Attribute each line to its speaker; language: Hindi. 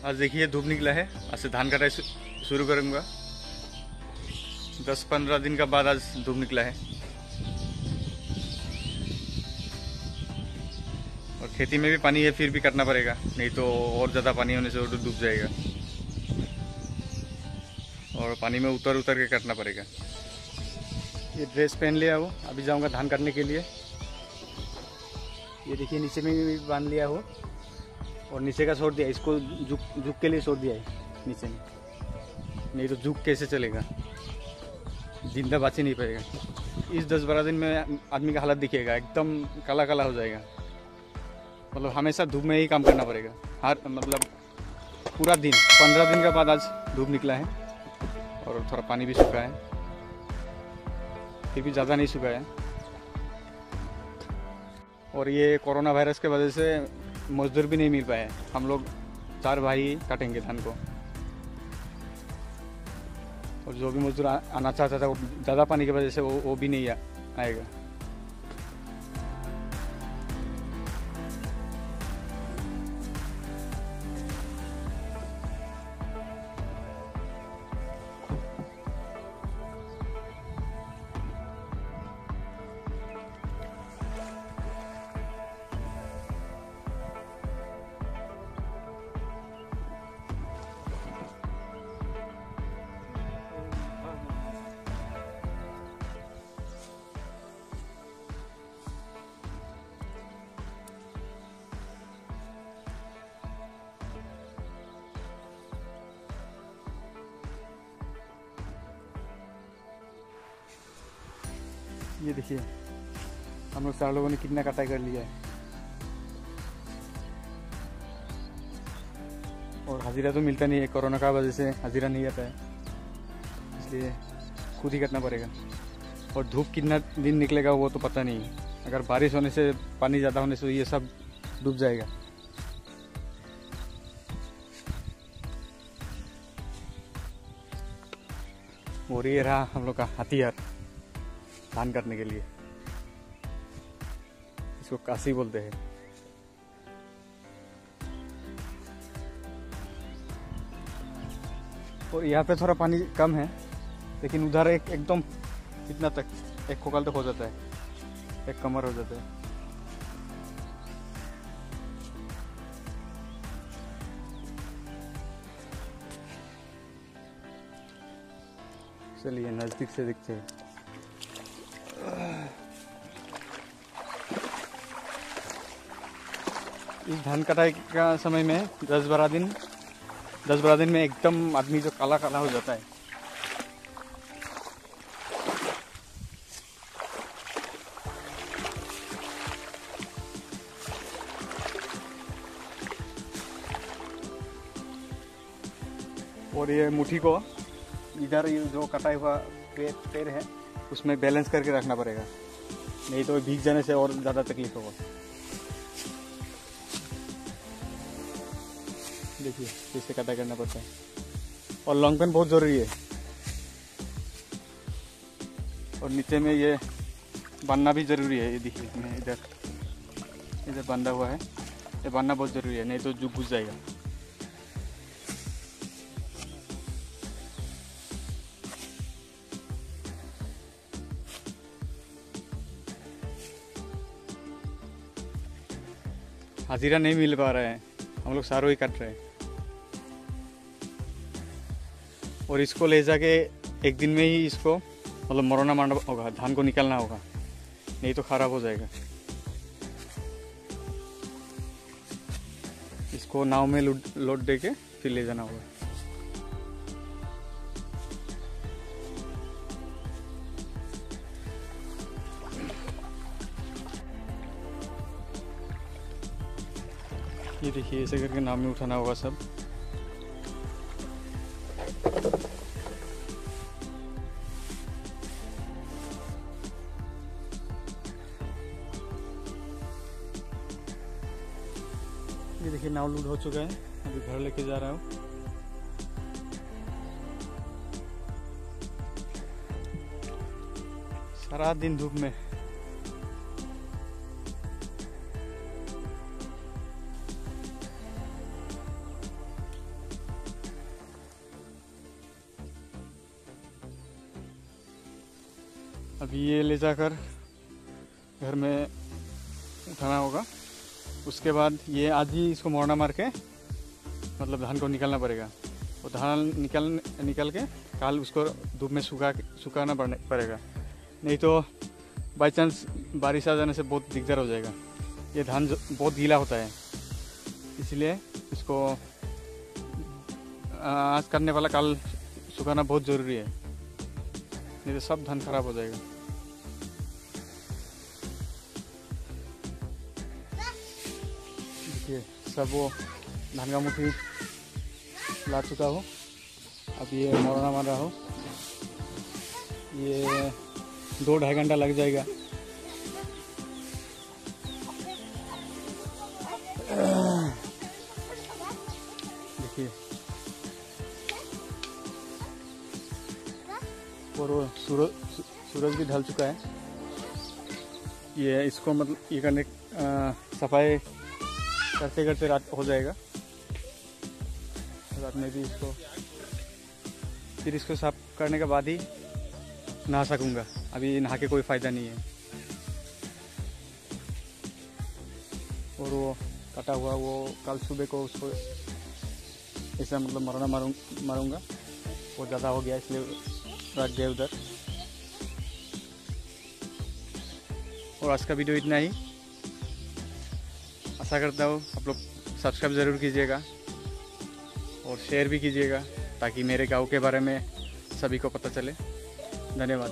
Speaker 1: आज देखिए धूप निकला है। आज से धान कटाई शुरू करूँगा। 10-15 दिन का बाद आज धूप निकला है। और खेती में भी पानी है, फिर भी काटना पड़ेगा, नहीं तो और ज़्यादा पानी होने से वो डूब जाएगा। और पानी में उतर उतर के काटना पड़ेगा। ये ड्रेस पहन लिया हो, अभी जाऊंगा धान काटने के लिए। ये देखिए नीचे में भी बांध लिया हो और नीचे का छोड़ दिया, इसको झुक के लिए छोड़ दिया है नीचे में, नहीं तो झुक कैसे चलेगा, जिंदा बच ही नहीं पाएगा। इस 10-12 दिन में आदमी का हालत दिखेगा, एकदम काला काला हो जाएगा। मतलब हमेशा धूप में ही काम करना पड़ेगा, हर मतलब पूरा दिन। 15 दिन के बाद आज धूप निकला है और थोड़ा पानी भी सूखा है, फिर भी ज़्यादा नहीं सूखा है। और ये कोरोना वायरस के वजह से मजदूर भी नहीं मिल पाए। हम लोग 4 भाई काटेंगे धान को, और जो भी मजदूर आना चाहता था वो ज़्यादा पानी की वजह से वो भी नहीं आएगा। ये देखिए हम लोग 4 लोगों ने कितना कटाई कर लिया है। और हाजिरा तो मिलता नहीं है, कोरोना का वजह से हाजिरा नहीं आता है, इसलिए खुद ही करना पड़ेगा। और धूप कितना दिन निकलेगा वो तो पता नहीं है। अगर बारिश होने से, पानी ज़्यादा होने से ये सब डूब जाएगा। और ये रहा हम लोग का हथियार धान करने के लिए, इसको कासी बोलते हैं। और यहाँ पे थोड़ा पानी कम है, लेकिन उधर एकदम कितना तक, एक कोकल तक हो जाता है, एक कमर हो जाता है। चलिए नजदीक से दिखते हैं। इस धान कटाई का समय में 10-12 दिन में एकदम आदमी जो काला काला हो जाता है। और ये मुट्ठी को इधर जो कटाई हुआ पेड़ है उसमें बैलेंस करके रखना पड़ेगा, नहीं तो भीग जाने से और ज़्यादा तकलीफ होगा। देखिए इससे कटाई करना पड़ता है। और लॉन्ग पेन बहुत ज़रूरी है। और नीचे में ये बांधना भी ज़रूरी है। ये देखिए इसमें इधर बांधा हुआ है, ये बांधना बहुत ज़रूरी है, नहीं तो जो घुस जाएगा। हाजिरा नहीं मिल पा रहा है, हम लोग सारों ही कट रहे हैं। और इसको ले जाके एक दिन में ही इसको मतलब मरोना मारना होगा, धान को निकालना होगा, नहीं तो खराब हो जाएगा। इसको नाव में लोड दे के फिर ले जाना होगा। ये देखिए ऐसे करके नाव में उठाना होगा सब। ये देखिए नाव लूट हो चुका है, अभी घर लेके जा रहा हूँ। सारा दिन धूप में। अभी ये ले जाकर घर में उठाना होगा। उसके बाद ये आज ही इसको मोड़ना मार के मतलब धान को निकालना पड़ेगा। और धान निकाल के कल उसको धूप में सुखाना पड़ेगा, नहीं तो बाई चांस बारिश आ जाने से बहुत दिक्कत हो जाएगा। ये धान बहुत गीला होता है, इसलिए इसको आज करने वाला कल सुखाना बहुत ज़रूरी है, नहीं तो सब धान खराब हो जाएगा। देखिए सब वो धान का मुट्ठी ला चुका हो। अब ये मोड़ना मार रहा हो, ये 2-2.5 घंटा लग जाएगा। देखिए और वो सूरज भी ढल चुका है। ये इसको मतलब ये करने सफाई करते करते रात हो जाएगा। रात में भी इसको फिर इसको साफ करने के बाद ही नहा सकूँगा। अभी नहा के कोई फ़ायदा नहीं है। और वो कटा हुआ वो कल सुबह को उसको ऐसा मतलब मारूंगा। वो ज़्यादा हो गया इसलिए रख गया उधर। और आज का वीडियो इतना ही। आशा करता हूँ आप लोग सब्सक्राइब ज़रूर कीजिएगा और शेयर भी कीजिएगा, ताकि मेरे गांव के बारे में सभी को पता चले। धन्यवाद।